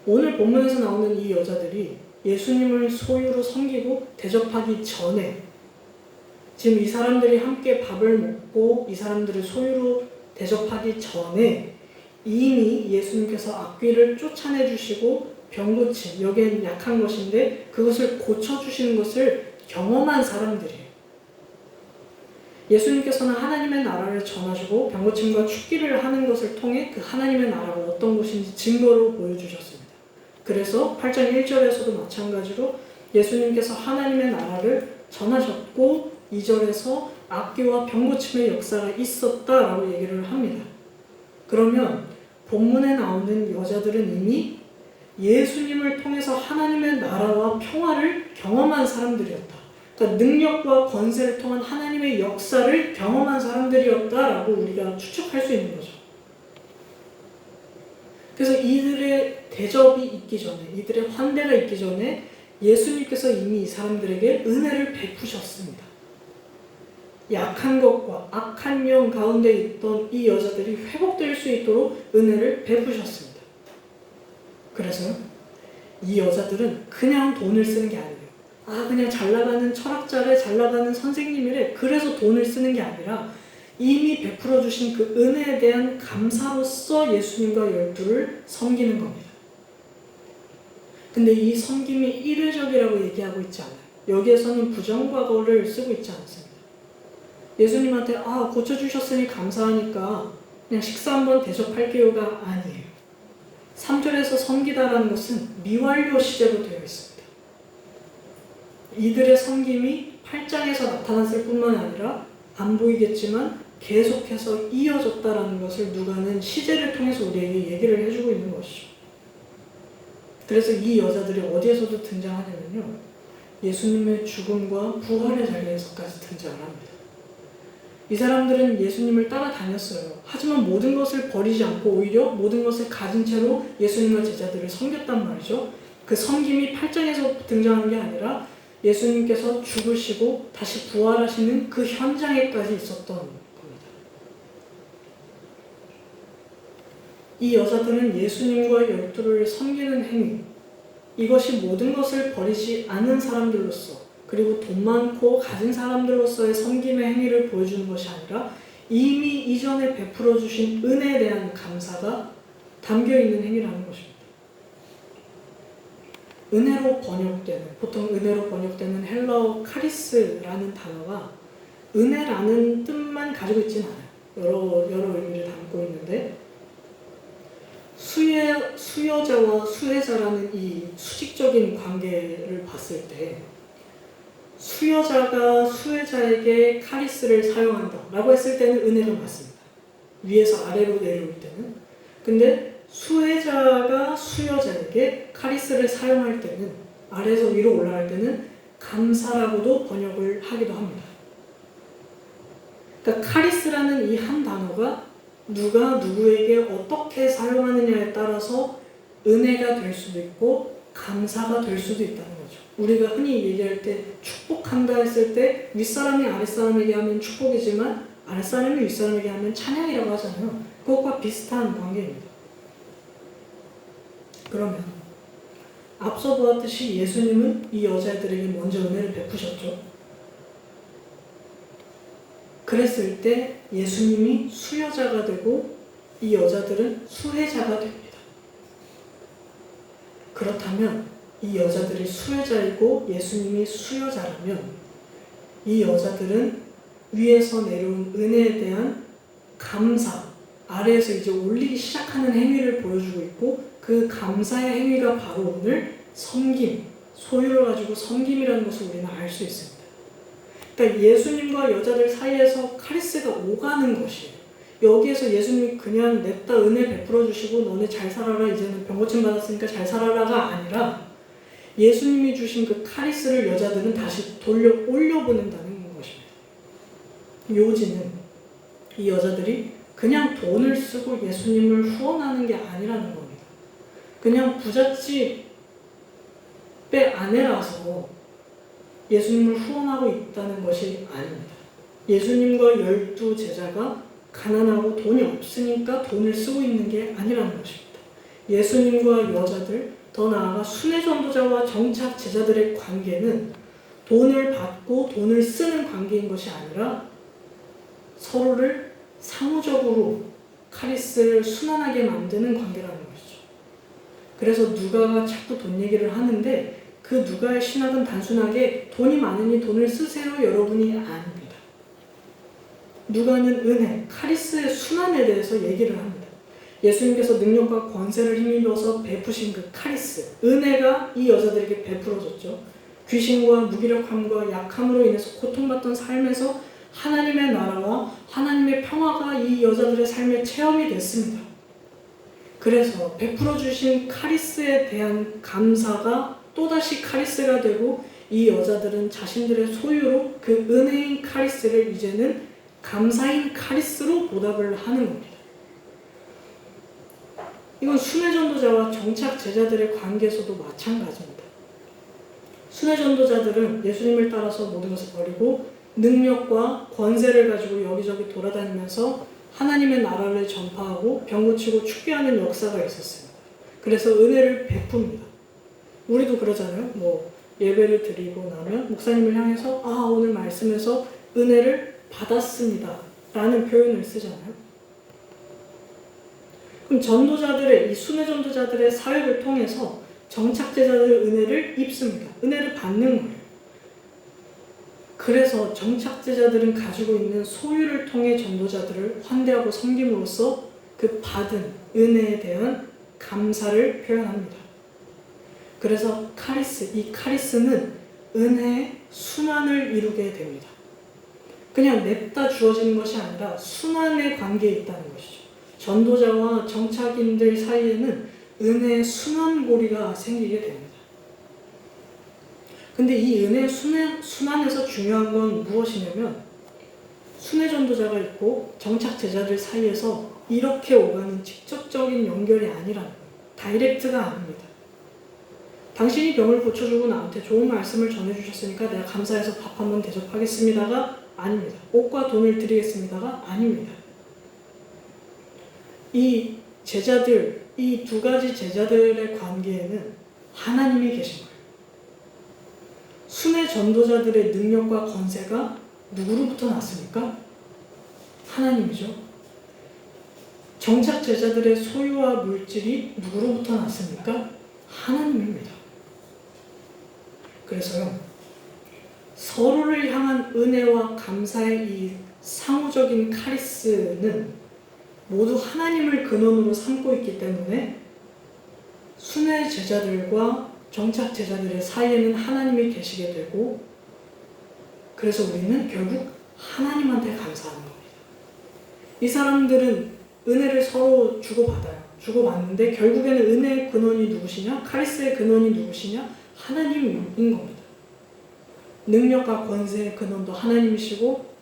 오늘 본문에서 나오는 이 여자들이 예수님을 소유로 섬기고 대접하기 전에 지금 이 사람들이 함께 밥을 먹고 이 사람들을 소유로 대접하기 전에 이미 예수님께서 악귀를 쫓아내 주시고 병고침, 여기엔 약한 것인데 그것을 고쳐주시는 것을 경험한 사람들이에요. 예수님께서는 하나님의 나라를 전하시고 병고침과 축기를 하는 것을 통해 그 하나님의 나라가 어떤 곳인지 증거로 보여주셨습니다. 그래서 8장 1절에서도 마찬가지로 예수님께서 하나님의 나라를 전하셨고 2절에서 악귀와 병고침의 역사가 있었다라고 얘기를 합니다. 그러면 본문에 나오는 여자들은 이미 예수님을 통해서 하나님의 나라와 평화를 경험한 사람들이었다. 그러니까 능력과 권세를 통한 하나님의 역사를 경험한 사람들이었다라고 우리가 추측할 수 있는 거죠. 그래서 이들의 대접이 있기 전에, 이들의 환대가 있기 전에 예수님께서 이미 이 사람들에게 은혜를 베푸셨습니다. 약한 것과 악한 영 가운데 있던 이 여자들이 회복될 수 있도록 은혜를 베푸셨습니다. 그래서 이 여자들은 그냥 돈을 쓰는 게 아니에요. 그냥 잘 나가는 철학자래, 잘 나가는 선생님이래, 그래서 돈을 쓰는 게 아니라 이미 베풀어 주신 그 은혜에 대한 감사로서 예수님과 열두를 섬기는 겁니다. 근데 이 섬김이 일회적이라고 얘기하고 있지 않아요. 여기에서는 부정과거를 쓰고 있지 않습니다. 예수님한테 고쳐주셨으니 감사하니까 그냥 식사 한번 대접할게요가 아니에요. 3절에서 섬기다라는 것은 미완료 시제로 되어 있습니다. 이들의 섬김이 8장에서 나타났을 뿐만 아니라 안 보이겠지만 계속해서 이어졌다라는 것을 누가는 시제를 통해서 우리에게 얘기를 해주고 있는 것이죠. 그래서 이 여자들이 어디에서도 등장하냐면요, 예수님의 죽음과 부활의 자리에서까지 등장을 합니다. 이 사람들은 예수님을 따라다녔어요. 하지만 모든 것을 버리지 않고 오히려 모든 것을 가진 채로 예수님과 제자들을 섬겼단 말이죠. 그 섬김이 8장에서 등장하는 게 아니라 예수님께서 죽으시고 다시 부활하시는 그 현장에까지 있었던 겁니다. 이 여자들은 예수님과 열두를 섬기는 행위, 이것이 모든 것을 버리지 않은 사람들로서, 그리고 돈 많고 가진 사람들로서의 섬김의 행위를 보여주는 것이 아니라 이미 이전에 베풀어 주신 은혜에 대한 감사가 담겨있는 행위라는 것입니다. 은혜로 번역되는, 보통 은혜로 번역되는 헬라어 카리스라는 단어가 은혜라는 뜻만 가지고 있지는 않아요. 여러 의미를 담고 있는데, 수여자와 수혜자라는 이 수직적인 관계를 봤을 때 수여자가 수혜자에게 카리스를 사용한다 라고 했을 때는 은혜가 맞습니다. 위에서 아래로 내려올 때는. 근데 수혜자가 수여자에게 카리스를 사용할 때는, 아래에서 위로 올라갈 때는 감사라고도 번역을 하기도 합니다. 그러니까 카리스라는 이 한 단어가 누가 누구에게 어떻게 사용하느냐에 따라서 은혜가 될 수도 있고 감사가 될 수도 있다는 거죠. 우리가 흔히 얘기할 때 축복한다 했을 때 윗사람이 아랫사람에게 하면 축복이지만 아랫사람이 윗사람에게 하면 찬양이라고 하잖아요. 그것과 비슷한 관계입니다. 그러면 앞서 보았듯이 예수님은 이 여자들에게 먼저 은혜를 베푸셨죠. 그랬을 때 예수님이 수여자가 되고 이 여자들은 수혜자가 됩니다. 그렇다면 이 여자들이 수혜자이고 예수님이 수여자라면 이 여자들은 위에서 내려온 은혜에 대한 감사, 아래에서 이제 올리기 시작하는 행위를 보여주고 있고, 그 감사의 행위가 바로 오늘 섬김, 소유를 가지고 섬김이라는 것을 우리는 알 수 있습니다. 그러니까 예수님과 여자들 사이에서 카리스가 오가는 것이에요. 여기에서 예수님이 그냥 냅다 은혜 베풀어 주시고 너네 잘 살아라, 이제는 병 고침 받았으니까 잘 살아라가 아니라 예수님이 주신 그 카리스를 여자들은 다시 올려보낸다는 것입니다. 묘지는 이 여자들이 그냥 돈을 쓰고 예수님을 후원하는 게 아니라는 겁니다. 그냥 부잣집의 아내라서 예수님을 후원하고 있다는 것이 아닙니다. 예수님과 12 제자가 가난하고 돈이 없으니까 돈을 쓰고 있는 게 아니라는 것입니다. 예수님과 여자들, 더 나아가 순회전도자와 정착 제자들의 관계는 돈을 받고 돈을 쓰는 관계인 것이 아니라 서로를 상호적으로 카리스를 순환하게 만드는 관계라는 것이죠. 그래서 누가가 자꾸 돈 얘기를 하는데 그 누가의 신학은 단순하게 돈이 많으니 돈을 쓰세요 여러분이 아닙니다. 누가는 은혜, 카리스의 순환에 대해서 얘기를 합니다. 예수님께서 능력과 권세를 힘입어서 베푸신 그 카리스, 은혜가 이 여자들에게 베풀어졌죠. 귀신과 무기력함과 약함으로 인해서 고통받던 삶에서 하나님의 나라와 하나님의 평화가 이 여자들의 삶에 체험이 됐습니다. 그래서 베풀어 주신 카리스에 대한 감사가 또다시 카리스가 되고 이 여자들은 자신들의 소유로 그 은혜인 카리스를 이제는 감사인 카리스로 보답을 하는 겁니다. 이건 순회전도자와 정착 제자들의 관계에서도 마찬가지입니다. 순회전도자들은 예수님을 따라서 모든 것을 버리고 능력과 권세를 가지고 여기저기 돌아다니면서 하나님의 나라를 전파하고 병 고치고 축복하는 역사가 있었습니다. 그래서 은혜를 베풉니다. 우리도 그러잖아요. 예배를 드리고 나면 목사님을 향해서 오늘 말씀에서 은혜를 받았습니다 라는 표현을 쓰잖아요. 그럼 전도자들의, 이 순회 전도자들의 사역을 통해서 정착제자들의 은혜를 입습니다. 은혜를 받는 거예요. 그래서 정착제자들은 가지고 있는 소유를 통해 전도자들을 환대하고 섬김으로써 그 받은 은혜에 대한 감사를 표현합니다. 그래서 카리스, 이 카리스는 은혜의 순환을 이루게 됩니다. 그냥 냅다 주어지는 것이 아니라 순환의 관계에 있다는 것이죠. 전도자와 정착인들 사이에는 은혜의 순환고리가 생기게 됩니다. 근데 이 은혜의 순환에서 중요한 건 무엇이냐면 순회 전도자가 있고 정착 제자들 사이에서 이렇게 오가는 직접적인 연결이 아니라는 거예요. 다이렉트가 아닙니다. 당신이 병을 고쳐주고 나한테 좋은 말씀을 전해주셨으니까 내가 감사해서 밥 한번 대접하겠습니다가 아닙니다. 옷과 돈을 드리겠습니다가 아닙니다. 이 제자들, 이 두 가지 제자들의 관계에는 하나님이 계신 거예요. 순회 전도자들의 능력과 권세가 누구로부터 났습니까? 하나님이죠. 정착 제자들의 소유와 물질이 누구로부터 났습니까? 하나님입니다. 그래서요, 서로를 향한 은혜와 감사의 이 상호적인 카리스는 모두 하나님을 근원으로 삼고 있기 때문에 순회 제자들과 정착 제자들의 사이에는 하나님이 계시게 되고, 그래서 우리는 결국 하나님한테 감사하는 겁니다. 이 사람들은 은혜를 서로 주고받아요. 주고받는데 결국에는 은혜의 근원이 누구시냐? 카리스의 근원이 누구시냐? 하나님인 겁니다. 능력과 권세의 근원도 하나님이시고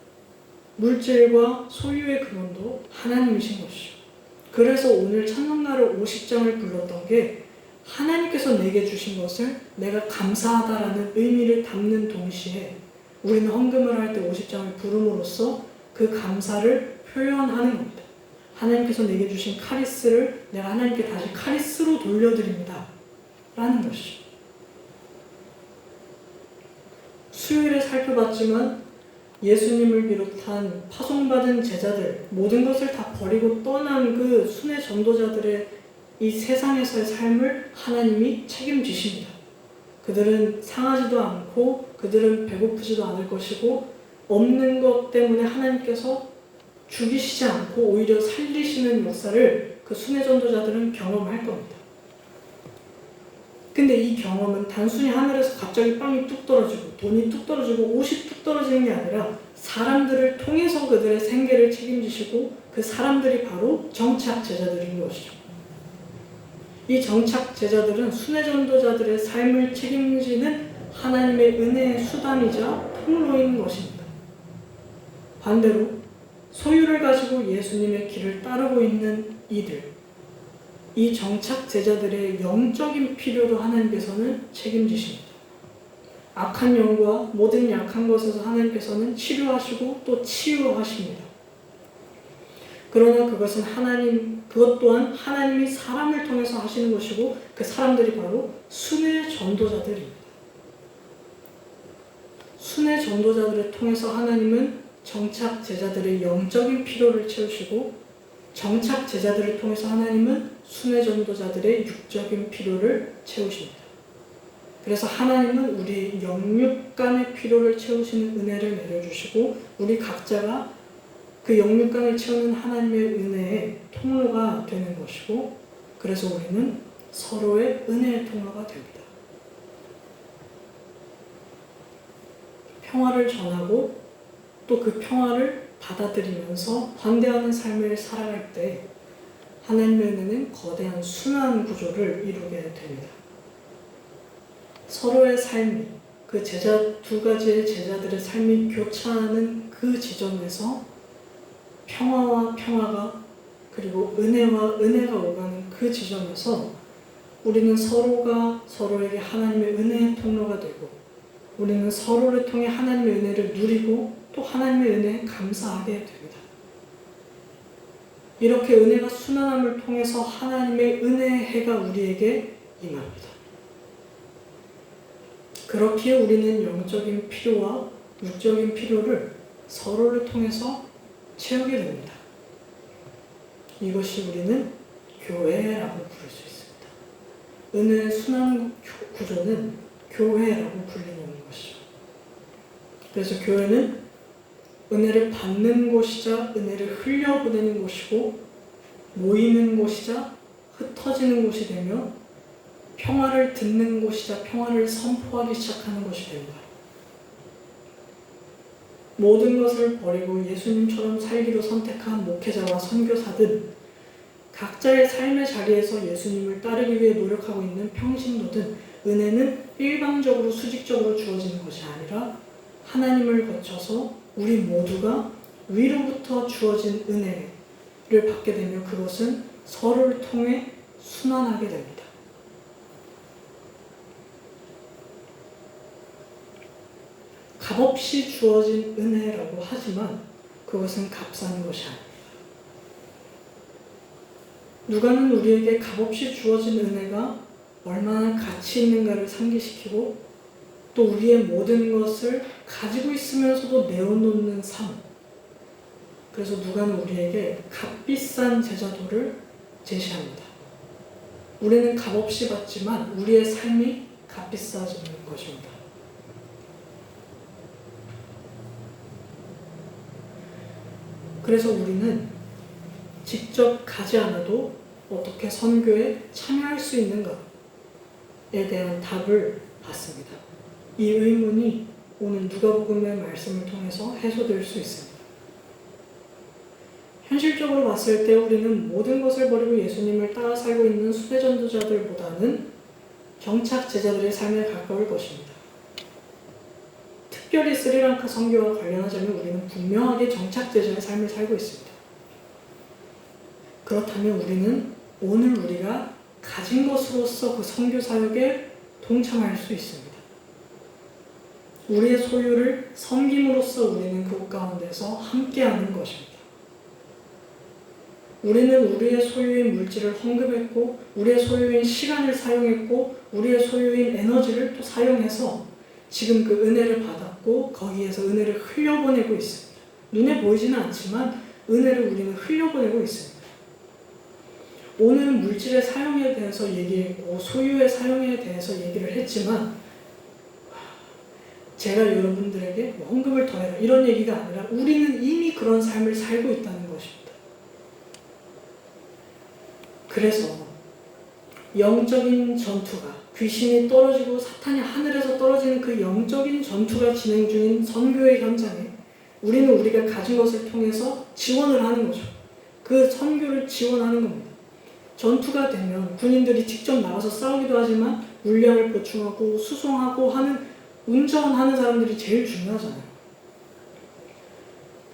물질과 소유의 근원도 하나님이신 것이죠. 그래서 오늘 찬송가를 50장을 불렀던 게 하나님께서 내게 주신 것을 내가 감사하다라는 의미를 담는 동시에 우리는 헌금을 할 때 50장을 부름으로써 그 감사를 표현하는 겁니다. 하나님께서 내게 주신 카리스를 내가 하나님께 다시 카리스로 돌려드립니다 라는 것이죠. 수요일에 살펴봤지만 예수님을 비롯한 파송받은 제자들, 모든 것을 다 버리고 떠난 그 순회 전도자들의 이 세상에서의 삶을 하나님이 책임지십니다. 그들은 상하지도 않고 그들은 배고프지도 않을 것이고 없는 것 때문에 하나님께서 죽이시지 않고 오히려 살리시는 역사를 그 순회 전도자들은 경험할 겁니다. 근데 이 경험은 단순히 하늘에서 갑자기 빵이 뚝 떨어지고 돈이 뚝 떨어지고 옷이 뚝 떨어지는 게 아니라 사람들을 통해서 그들의 생계를 책임지시고 그 사람들이 바로 정착 제자들인 것이죠. 이 정착 제자들은 순회 전도자들의 삶을 책임지는 하나님의 은혜의 수단이자 통로인 것입니다. 반대로 소유를 가지고 예수님의 길을 따르고 있는 이들, 이 정착 제자들의 영적인 필요도 하나님께서는 책임지십니다. 악한 영과 모든 약한 것에서 하나님께서는 치료하시고 또 치유하십니다. 그러나 그것 또한 하나님이 사람을 통해서 하시는 것이고 그 사람들이 바로 순회 전도자들입니다. 순회 전도자들을 통해서 하나님은 정착 제자들의 영적인 필요를 채우시고 정착 제자들을 통해서 하나님은 순회 전도자들의 육적인 필요를 채우십니다. 그래서 하나님은 우리 영육간의 필요를 채우시는 은혜를 내려주시고 우리 각자가 그 영육간을 채우는 하나님의 은혜의 통로가 되는 것이고 그래서 우리는 서로의 은혜의 통로가 됩니다. 평화를 전하고 또 그 평화를 받아들이면서 반대하는 삶을 살아갈 때 하나님의 은혜는 거대한 순환 구조를 이루게 됩니다. 서로의 삶이 그 두 가지의 제자들의 삶이 교차하는 그 지점에서 평화와 평화가 그리고 은혜와 은혜가 오가는 그 지점에서 우리는 서로가 서로에게 하나님의 은혜의 통로가 되고 우리는 서로를 통해 하나님의 은혜를 누리고 또 하나님의 은혜에 감사하게 됩니다. 이렇게 은혜가 순환함을 통해서 하나님의 은혜의 해가 우리에게 임합니다. 그렇기에 우리는 영적인 필요와 육적인 필요를 서로를 통해서 채우게 됩니다. 이것이 우리는 교회라고 부를 수 있습니다. 은혜의 순환 구조는 교회라고 불리는 것이죠. 그래서 교회는 은혜를 받는 곳이자 은혜를 흘려보내는 곳이고 모이는 곳이자 흩어지는 곳이 되며 평화를 듣는 곳이자 평화를 선포하기 시작하는 것이 됩니다. 모든 것을 버리고 예수님처럼 살기로 선택한 목회자와 선교사든 각자의 삶의 자리에서 예수님을 따르기 위해 노력하고 있는 평신도든 은혜는 일방적으로 수직적으로 주어지는 것이 아니라 하나님을 거쳐서 우리 모두가 위로부터 주어진 은혜를 받게 되며 그것은 서로를 통해 순환하게 됩니다. 값없이 주어진 은혜라고 하지만 그것은 값싼 것이 아닙니다. 누가는 우리에게 값없이 주어진 은혜가 얼마나 가치 있는가를 상기시키고 또 우리의 모든 것을 가지고 있으면서도 내어놓는 삶. 그래서 누가는 우리에게 값비싼 제자도를 제시합니다. 우리는 값없이 받지만 우리의 삶이 값비싸지는 것입니다. 그래서 우리는 직접 가지 않아도 어떻게 선교에 참여할 수 있는가에 대한 답을 받습니다. 이 의문이 오늘 누가복음의 말씀을 통해서 해소될 수 있습니다. 현실적으로 봤을 때 우리는 모든 것을 버리고 예수님을 따라 살고 있는 수배전도자들보다는 정착 제자들의 삶에 가까울 것입니다. 특별히 스리랑카 선교와 관련하자면 우리는 분명하게 정착 제자의 삶을 살고 있습니다. 그렇다면 우리는 오늘 우리가 가진 것으로서 그 선교 사역에 동참할 수 있습니다. 우리의 소유를 섬김으로써 우리는 그곳 가운데서 함께하는 것입니다. 우리는 우리의 소유인 물질을 헌금했고 우리의 소유인 시간을 사용했고 우리의 소유인 에너지를 또 사용해서 지금 그 은혜를 받았고 거기에서 은혜를 흘려보내고 있습니다. 눈에 보이지는 않지만 은혜를 우리는 흘려보내고 있습니다. 오늘은 물질의 사용에 대해서 얘기했고 소유의 사용에 대해서 얘기를 했지만 제가 여러분들에게 헌금을 더해라 이런 얘기가 아니라 우리는 이미 그런 삶을 살고 있다는 것입니다. 그래서 영적인 전투가 귀신이 떨어지고 사탄이 하늘에서 떨어지는 그 영적인 전투가 진행 중인 선교의 현장에 우리는 우리가 가진 것을 통해서 지원을 하는 거죠. 그 선교를 지원하는 겁니다. 전투가 되면 군인들이 직접 나가서 싸우기도 하지만 물량을 보충하고 수송하고 하는 운전하는 사람들이 제일 중요하잖아요.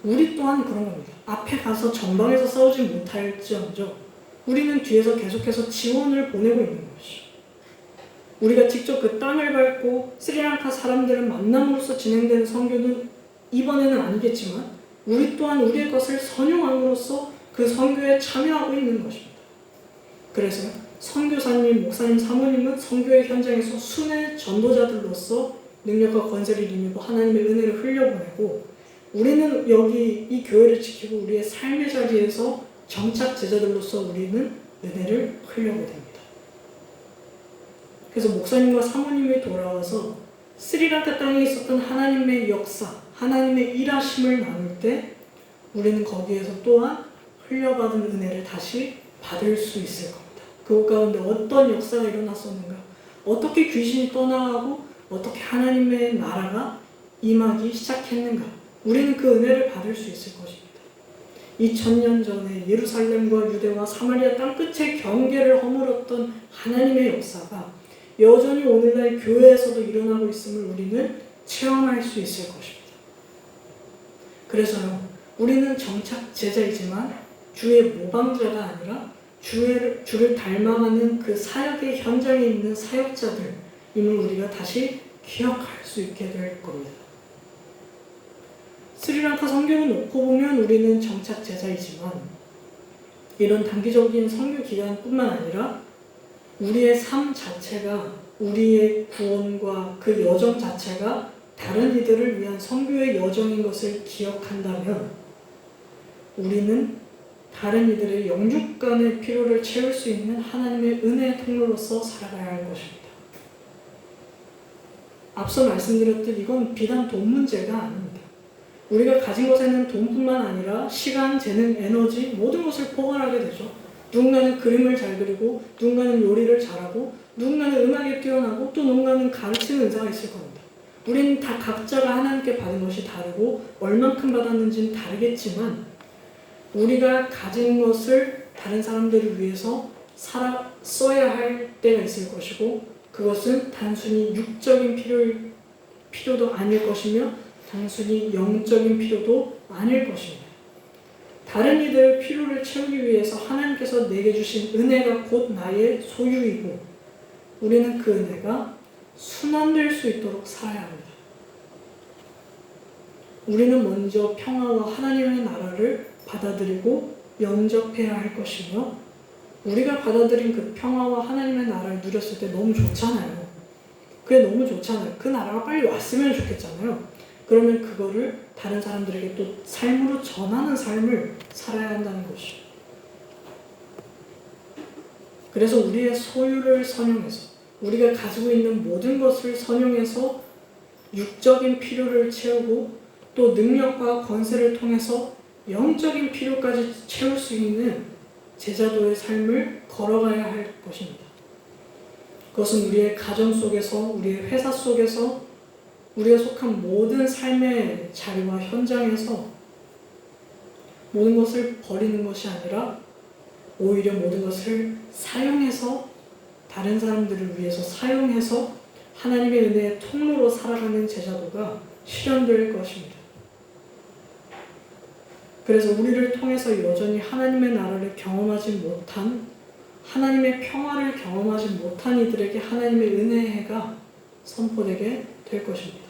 우리 또한 그런 겁니다. 앞에 가서 전방에서 싸우지 못할지언정 우리는 뒤에서 계속해서 지원을 보내고 있는 것이죠. 우리가 직접 그 땅을 밟고 스리랑카 사람들을 만남으로써 진행되는 선교는 이번에는 아니겠지만 우리 또한 우리의 것을 선용함으로써 그 선교에 참여하고 있는 것입니다. 그래서 선교사님, 목사님, 사모님은 선교의 현장에서 순회 전도자들로서 능력과 권세를 힘입어 하나님의 은혜를 흘려보내고 우리는 여기 이 교회를 지키고 우리의 삶의 자리에서 정착 제자들로서 우리는 은혜를 흘려보냅니다. 그래서 목사님과 사모님이 돌아와서 스리랑카 땅에 있었던 하나님의 역사, 하나님의 일하심을 나눌 때 우리는 거기에서 또한 흘려받은 은혜를 다시 받을 수 있을 겁니다. 그 가운데 어떤 역사가 일어났었는가, 어떻게 귀신이 떠나가고 어떻게 하나님의 나라가 임하기 시작했는가, 우리는 그 은혜를 받을 수 있을 것입니다. 2000년 전에 예루살렘과 유대와 사마리아 땅끝의 경계를 허물었던 하나님의 역사가 여전히 오늘날 교회에서도 일어나고 있음을 우리는 체험할 수 있을 것입니다. 그래서요, 우리는 정착 제자이지만 주의 모방자가 아니라 주를 닮아가는 그 사역의 현장에 있는 사역자들임을 우리가 다시 기억할 수 있게 될 겁니다. 스리랑카 선교를 놓고 보면 우리는 정착 제자이지만 이런 단기적인 선교 기간뿐만 아니라 우리의 삶 자체가 우리의 구원과 그 여정 자체가 다른 이들을 위한 선교의 여정인 것을 기억한다면 우리는 다른 이들의 영육 간의 필요를 채울 수 있는 하나님의 은혜의 통로로서 살아가야 할 것입니다. 앞서 말씀드렸듯 이건 비단 돈 문제가 아닙니다. 우리가 가진 것에는 돈뿐만 아니라 시간, 재능, 에너지 모든 것을 포괄하게 되죠. 누군가는 그림을 잘 그리고, 누군가는 요리를 잘하고, 누군가는 음악에 뛰어나고, 또 누군가는 가르치는 은사가 있을 겁니다. 우리는 다 각자가 하나님께 받은 것이 다르고 얼만큼 받았는지는 다르겠지만 우리가 가진 것을 다른 사람들을 위해서 써야 할 때가 있을 것이고, 그것은 단순히 육적인 필요도 아닐 것이며 단순히 영적인 필요도 아닐 것입니다. 다른 이들의 필요를 채우기 위해서 하나님께서 내게 주신 은혜가 곧 나의 소유이고, 우리는 그 은혜가 순환될 수 있도록 살아야 합니다. 우리는 먼저 평화와 하나님의 나라를 받아들이고 영접해야 할 것이며, 우리가 받아들인 그 평화와 하나님의 나라를 누렸을 때 너무 좋잖아요. 그게 너무 좋잖아요. 그 나라가 빨리 왔으면 좋겠잖아요. 그러면 그거를 다른 사람들에게 또 삶으로 전하는 삶을 살아야 한다는 것이죠. 그래서 우리의 소유를 선용해서, 우리가 가지고 있는 모든 것을 선용해서 육적인 필요를 채우고, 또 능력과 권세를 통해서 영적인 필요까지 채울 수 있는 제자도의 삶을 걸어가야 할 것입니다. 그것은 우리의 가정 속에서, 우리의 회사 속에서, 우리가 속한 모든 삶의 자리와 현장에서 모든 것을 버리는 것이 아니라 오히려 모든 것을 사용해서, 다른 사람들을 위해서 사용해서 하나님의 은혜의 통로로 살아가는 제자도가 실현될 것입니다. 그래서 우리를 통해서 여전히 하나님의 나라를 경험하지 못한, 하나님의 평화를 경험하지 못한 이들에게 하나님의 은혜의 해가 선포되게 될 것입니다.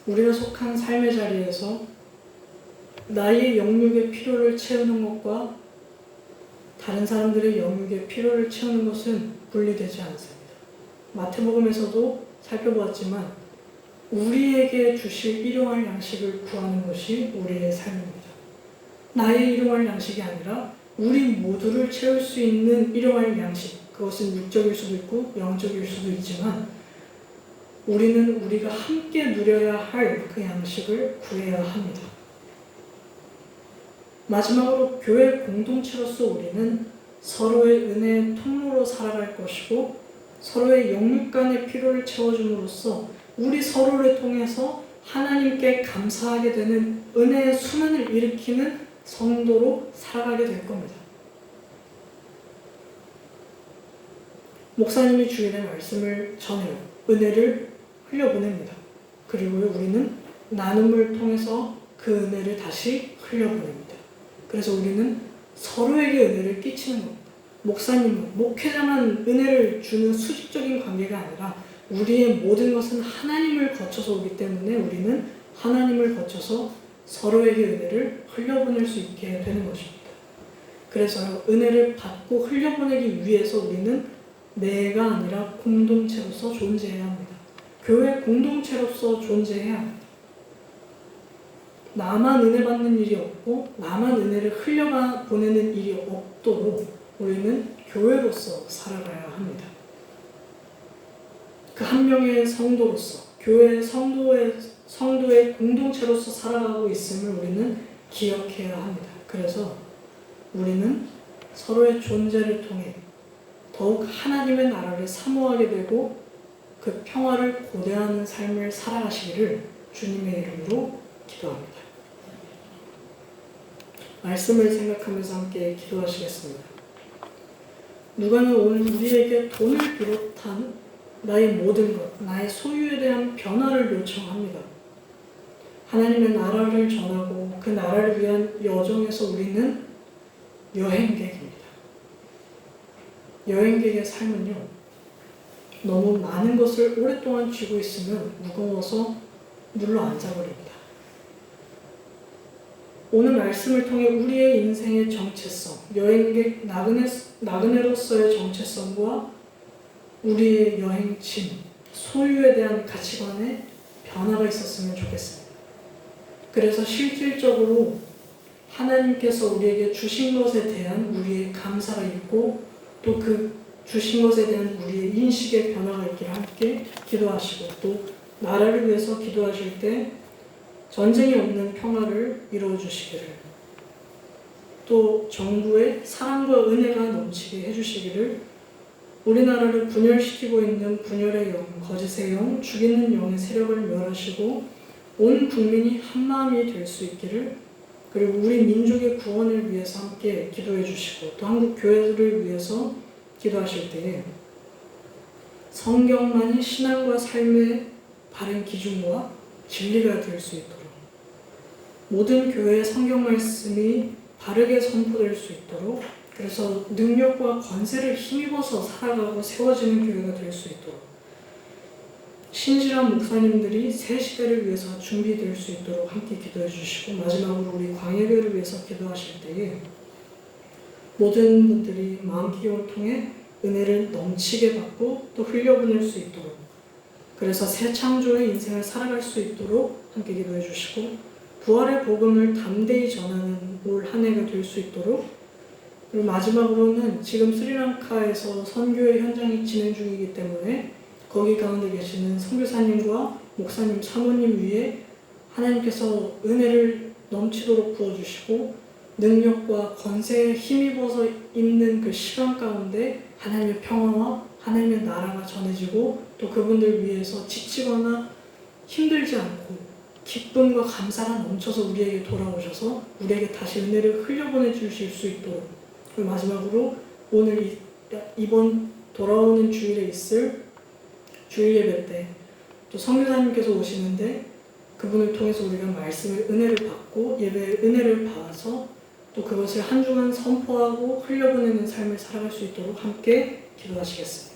우리가 속한 삶의 자리에서 나의 영육의 필요를 채우는 것과 다른 사람들의 영육의 필요를 채우는 것은 분리되지 않습니다. 마태복음에서도 살펴보았지만 우리에게 주실 일용할 양식을 구하는 것이 우리의 삶입니다. 나의 일용할 양식이 아니라 우리 모두를 채울 수 있는 일용할 양식, 그것은 육적일 수도 있고 영적일 수도 있지만 우리는 우리가 함께 누려야 할 그 양식을 구해야 합니다. 마지막으로 교회 공동체로서 우리는 서로의 은혜의 통로로 살아갈 것이고, 서로의 영육 간의 필요를 채워줌으로써 우리 서로를 통해서 하나님께 감사하게 되는 은혜의 순환을 일으키는 성도로 살아가게 될 겁니다. 목사님이 주일에 말씀을 전해요. 은혜를 흘려보냅니다. 그리고 우리는 나눔을 통해서 그 은혜를 다시 흘려보냅니다. 그래서 우리는 서로에게 은혜를 끼치는 겁니다. 목사님은, 목회자만 은혜를 주는 수직적인 관계가 아니라 우리의 모든 것은 하나님을 거쳐서 오기 때문에 우리는 하나님을 거쳐서 서로에게 은혜를 흘려보낼 수 있게 되는 것입니다. 그래서 은혜를 받고 흘려보내기 위해서 우리는 내가 아니라 공동체로서 존재해야 합니다. 교회 공동체로서 존재해야 합니다. 나만 은혜 받는 일이 없고 나만 은혜를 흘려보내는 일이 없도록 우리는 교회로서 살아가야 합니다. 그 한 명의 성도로서, 교회 성도의 공동체로서 살아가고 있음을 우리는 기억해야 합니다. 그래서 우리는 서로의 존재를 통해 더욱 하나님의 나라를 사모하게 되고 그 평화를 고대하는 삶을 살아가시기를 주님의 이름으로 기도합니다. 말씀을 생각하면서 함께 기도하시겠습니다. 누가는 오늘 우리에게 돈을 비롯한 나의 모든 것, 나의 소유에 대한 변화를 요청합니다. 하나님의 나라를 전하고 그 나라를 위한 여정에서 우리는 여행객입니다. 여행객의 삶은요, 너무 많은 것을 오랫동안 쥐고 있으면 무거워서 눌러 앉아버립니다. 오늘 말씀을 통해 우리의 인생의 정체성, 여행객 나그네로서의 정체성과 우리의 여행짐, 소유에 대한 가치관에 변화가 있었으면 좋겠습니다. 그래서 실질적으로 하나님께서 우리에게 주신 것에 대한 우리의 감사가 있고 또 그 주신 것에 대한 우리의 인식의 변화가 있기를 함께 기도하시고, 또 나라를 위해서 기도하실 때 전쟁이 없는 평화를 이루어 주시기를, 또 정부의 사랑과 은혜가 넘치게 해주시기를, 우리나라를 분열시키고 있는 분열의 영, 거짓의 영, 죽이는 영의 세력을 멸하시고 온 국민이 한마음이 될 수 있기를, 그리고 우리 민족의 구원을 위해서 함께 기도해 주시고 또 한국 교회를 위해서 기도하실 때에 성경만이 신앙과 삶의 바른 기준과 진리가 될 수 있도록, 모든 교회의 성경 말씀이 바르게 선포될 수 있도록, 그래서 능력과 권세를 힘입어서 살아가고 세워지는 교회가 될 수 있도록, 신실한 목사님들이 새 시대를 위해서 준비될 수 있도록 함께 기도해 주시고, 마지막으로 우리 광야교회를 위해서 기도하실 때에 모든 분들이 마음기경을 통해 은혜를 넘치게 받고 또 흘려보낼 수 있도록, 그래서 새 창조의 인생을 살아갈 수 있도록 함께 기도해 주시고, 부활의 복음을 담대히 전하는 올 한 해가 될 수 있도록, 그리고 마지막으로는 지금 스리랑카에서 선교의 현장이 진행 중이기 때문에 거기 가운데 계시는 선교사님과 목사님, 사모님 위에 하나님께서 은혜를 넘치도록 부어주시고 능력과 권세에 힘입어서 있는 그 시간 가운데 하나님의 평화와 하나님의 나라가 전해지고 또 그분들 위해서 지치거나 힘들지 않고 기쁨과 감사가 넘쳐서 우리에게 돌아오셔서 우리에게 다시 은혜를 흘려보내 주실 수 있도록, 그리고 마지막으로 오늘 이번 돌아오는 주일에 있을 주일 예배 때 또 선교사님께서 오시는데 그분을 통해서 우리가 말씀의 은혜를 받고 예배의 은혜를 받아서 또 그것을 한 주간 선포하고 흘려보내는 삶을 살아갈 수 있도록 함께 기도하시겠습니다.